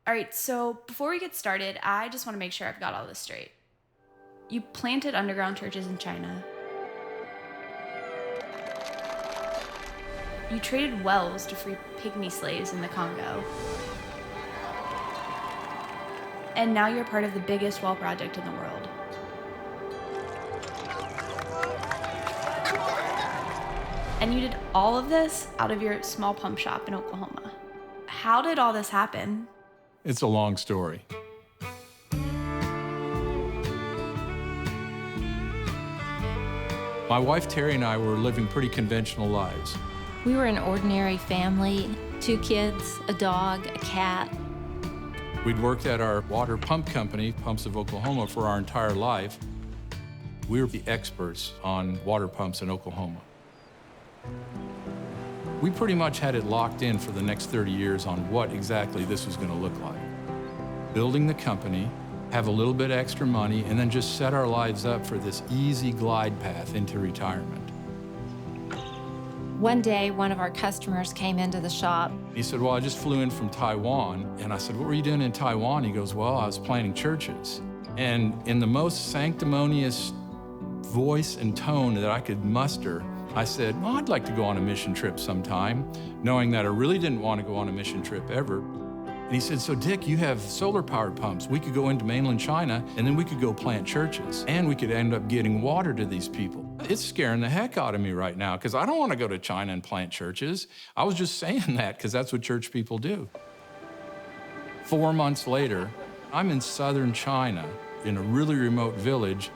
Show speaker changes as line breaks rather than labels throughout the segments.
All right, so before we get started, I just want to make sure I've got all this straight. You planted underground churches in China. You traded wells to free pygmy slaves in the Congo. And now you're part of the biggest well project in the world. And you did all of this out of your small pump shop in Oklahoma. How did all this happen?
It's a long story. My wife Terry and I were living pretty conventional lives.
We were an ordinary family, 2 kids, a dog, a cat.
We'd worked at our water pump company, Pumps of Oklahoma, for our entire life. We were the experts on water pumps in Oklahoma. We pretty much had it locked in for the next 30 years on what exactly this was going to look like. Building the company, have a little bit extra money, and then just set our lives up for this easy glide path into retirement.
One day, one of our customers came into the shop.
He said, well, I just flew in from Taiwan. And I said, what were you doing in Taiwan? He goes, well, I was planting churches. And in the most sanctimonious voice and tone that I could muster, I said, well, I'd like to go on a mission trip sometime, knowing that I really didn't want to go on a mission trip ever. And he said, so Dick, you have solar-powered pumps. We could go into mainland China, and then we could go plant churches, and we could end up getting water to these people. It's scaring the heck out of me right now, because I don't want to go to China and plant churches. I was just saying that because that's what church people do. 4 months later, I'm in southern China, in a really remote village.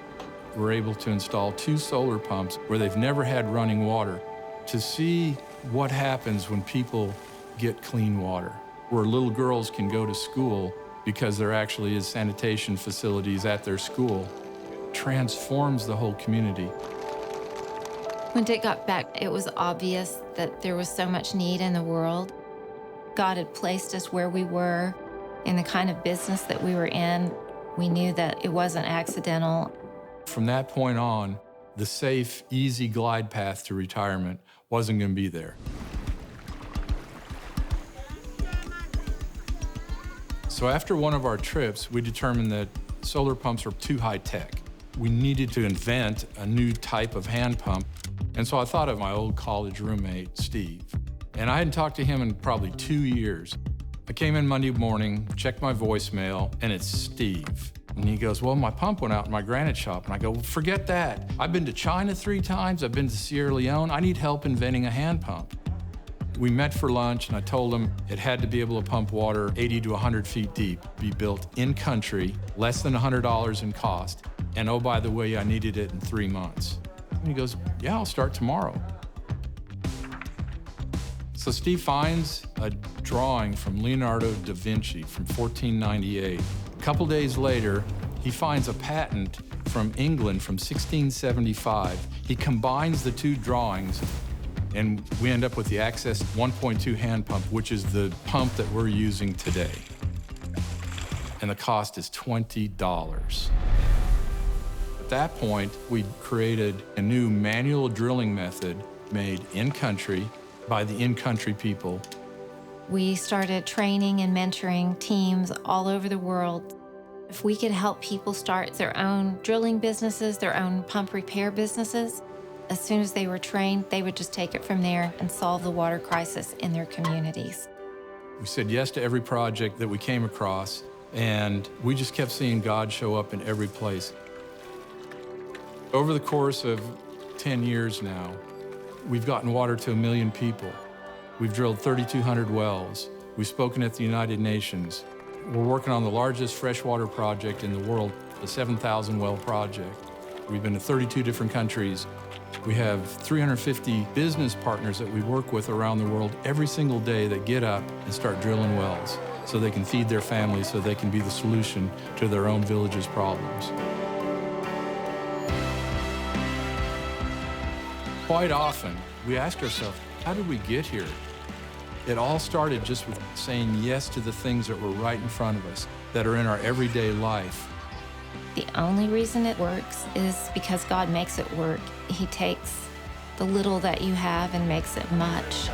We're able to install 2 solar pumps where they've never had running water to see what happens when people get clean water, where little girls can go to school because there actually is sanitation facilities at their school. Transforms the whole community.
When Dick got back, it was obvious that there was so much need in the world. God had placed us where we were in the kind of business that we were in. We knew that it wasn't accidental.
From that point on, the safe, easy glide path to retirement wasn't going to be there. So after one of our trips, we determined that solar pumps are too high tech. We needed to invent a new type of hand pump. And so I thought of my old college roommate, Steve. And I hadn't talked to him in probably 2 years. I came in Monday morning, checked my voicemail, and it's Steve. And he goes, well, my pump went out in my granite shop. And I go, well, forget that. I've been to China 3 times. I've been to Sierra Leone. I need help inventing a hand pump. We met for lunch, and I told him it had to be able to pump water 80 to 100 feet deep, be built in country, less than $100 in cost. And oh, by the way, I needed it in 3 months. And he goes, yeah, I'll start tomorrow. So Steve finds a drawing from Leonardo da Vinci from 1498. A couple days later, he finds a patent from England from 1675. He combines the 2 drawings, and we end up with the Access 1.2 hand pump, which is the pump that we're using today. And the cost is $20. At that point, we created a new manual drilling method made in-country by the in-country people.
We started training and mentoring teams all over the world. If we could help people start their own drilling businesses, their own pump repair businesses, as soon as they were trained, they would just take it from there and solve the water crisis in their communities.
We said yes to every project that we came across, and we just kept seeing God show up in every place. Over the course of 10 years now, we've gotten water to 1 million people. We've drilled 3,200 wells. We've spoken at the United Nations. We're working on the largest freshwater project in the world, the 7,000 well project. We've been to 32 different countries. We have 350 business partners that we work with around the world every single day that get up and start drilling wells so they can feed their families, so they can be the solution to their own village's problems. Quite often, we ask ourselves, how did we get here? It all started just with saying yes to the things that were right in front of us, that are in our everyday life.
The only reason it works is because God makes it work. He takes the little that you have and makes it much.